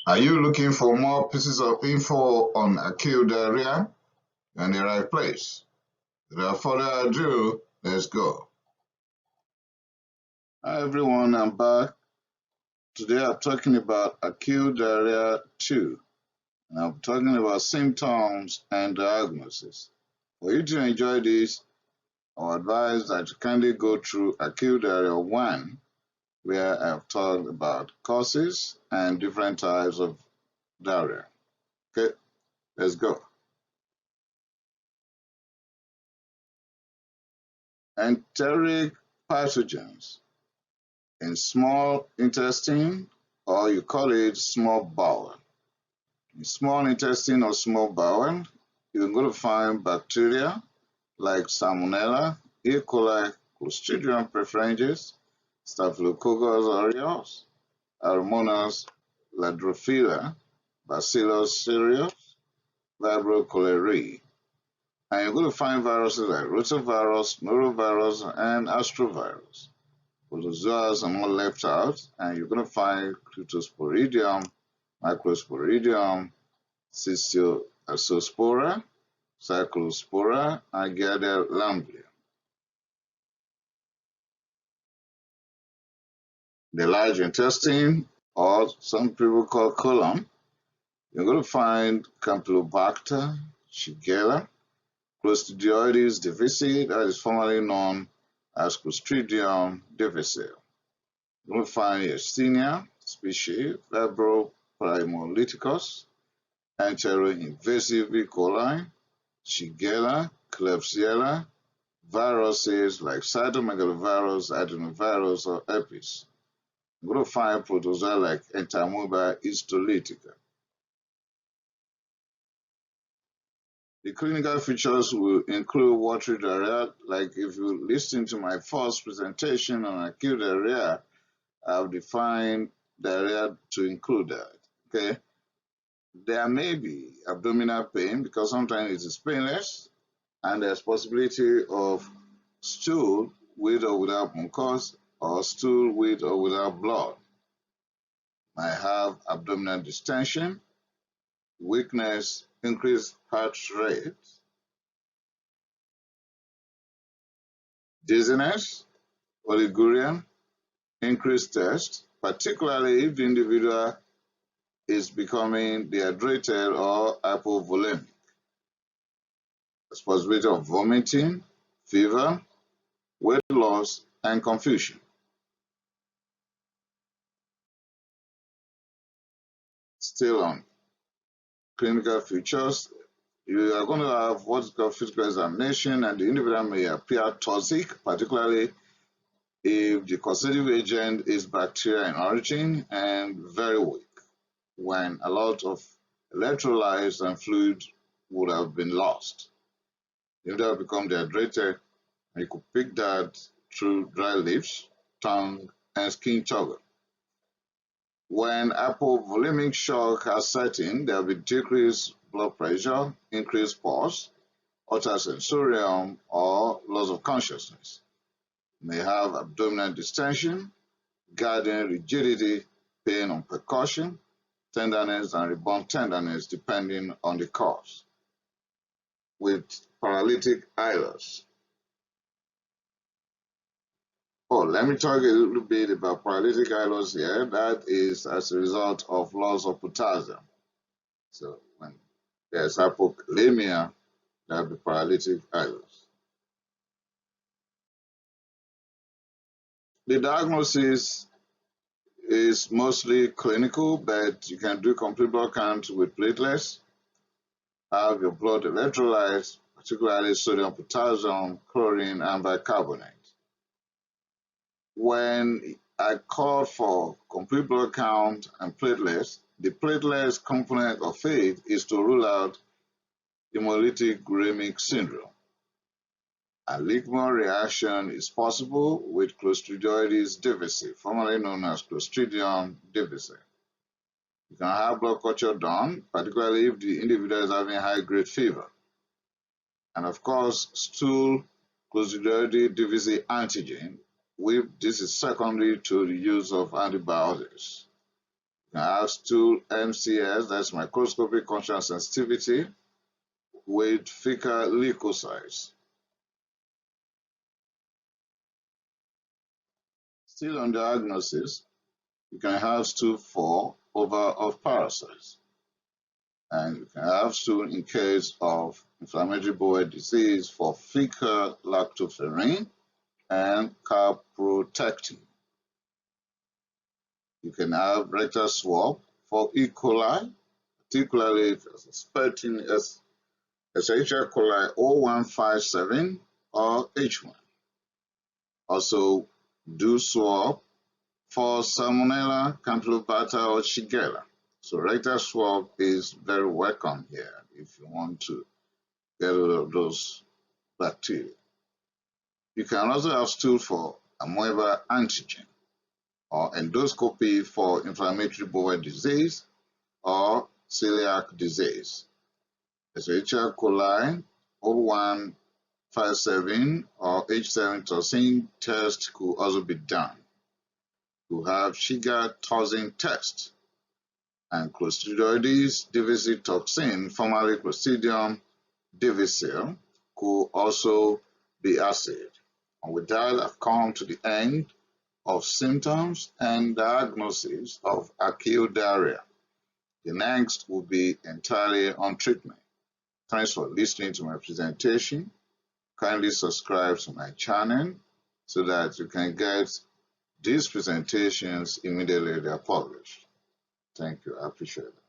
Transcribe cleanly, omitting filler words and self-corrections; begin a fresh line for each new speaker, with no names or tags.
Are you looking for more pieces of info on acute diarrhea? You're in the right place. Without further ado, let's go. Hi everyone, I'm back. Today I'm talking about acute diarrhea 2. And I'm talking about symptoms and diagnosis. For you to enjoy this, I would advise that you kindly go through acute diarrhea 1, where I've talked about causes and different types of diarrhea. Okay, let's go. Enteric pathogens in small intestine, or you call it small bowel. In small intestine or small bowel, you're going to find bacteria like Salmonella, E. coli, Clostridium perfringens, Staphylococcus aureus, Aeromonas ladrophila, Bacillus cereus, Vibrio cholerae. And you're going to find viruses like rotavirus, norovirus, and astrovirus. Protozoas are not left out, and you're going to find Cryptosporidium, Microsporidium, Cystiaspora, Cyclospora, and Giardia lamblia. The large intestine, or some people call colon, you're going to find Campylobacter, Shigella, Clostridioides difficile, that is formerly known as Clostridium difficile. You're going to find Yersinia species, Fibropneumocystis, Enteroinvasive E. coli, Shigella, Klebsiella, viruses like cytomegalovirus, adenovirus, or herpes. You're going to find protozoa like Entamoeba histolytica. The clinical features will include watery diarrhea. Like if you listen to my first presentation on acute diarrhea, I've defined diarrhea to include that. Okay. There may be abdominal pain because sometimes it is painless, and there's possibility of stool with or without mucus, or stool with or without blood. Might have abdominal distension, weakness, increased heart rate, dizziness, oliguria, increased thirst, particularly if the individual is becoming dehydrated or hypovolemic. There's possibility of vomiting, fever, weight loss, and confusion. Still on clinical features, you are going to have what's called physical examination, and the individual may appear toxic, particularly if the causative agent is bacteria in origin and very weak, when a lot of electrolytes and fluid would have been lost. If they have become dehydrated, you could pick that through dry lips, tongue, and skin turgor. When hypovolemic shock has set in, there will be decreased blood pressure, increased pulse, altered sensorium, or loss of consciousness. You may have abdominal distension, guarding rigidity, pain on percussion, tenderness, and rebound tenderness depending on the cause. With paralytic ileus. Oh, let me talk a little bit about paralytic ileus here. That is as a result of loss of potassium. So when there's hypokalemia, there will be paralytic ileus. The diagnosis is mostly clinical, but you can do complete blood count with platelets, have your blood electrolytes, particularly sodium, potassium, chlorine, and bicarbonate. When I called for complete blood count and platelets, the platelets component of it is to rule out hemolytic uremic syndrome. A ligma reaction is possible with Clostridioides difficile, formerly known as Clostridium difficile. You can have blood culture done, particularly if the individual is having high-grade fever. And of course, stool Clostridioides difficile antigen. This is secondary to the use of antibiotics. You can have stool MCS, that's microscopic contrast sensitivity, with fecal leukocytes. Still on diagnosis, you can have stool for over of parasites. And you can have stool in case of inflammatory bowel disease for fecal lactoferrin and calprotectin. You can have rectal swab for E. coli, particularly if you're suspecting Escherichia coli 0157 or H1. Also, do swab for Salmonella, Campylobacter, or Shigella. So rectal swab is very welcome here if you want to get rid of those bacteria. You can also have stool for amoeba antigen or endoscopy for inflammatory bowel disease or celiac disease. Escherichia coli 0157 or H7 toxin test could also be done. You have Shiga toxin test and Clostridioides difficile toxin, formerly Clostridium difficile, could also be assayed. And with that, I've come to the end of symptoms and diagnosis of acute diarrhea. The next will be entirely on treatment. Thanks for listening to my presentation. Kindly subscribe to my channel so that you can get these presentations immediately they are published. Thank you. I appreciate it.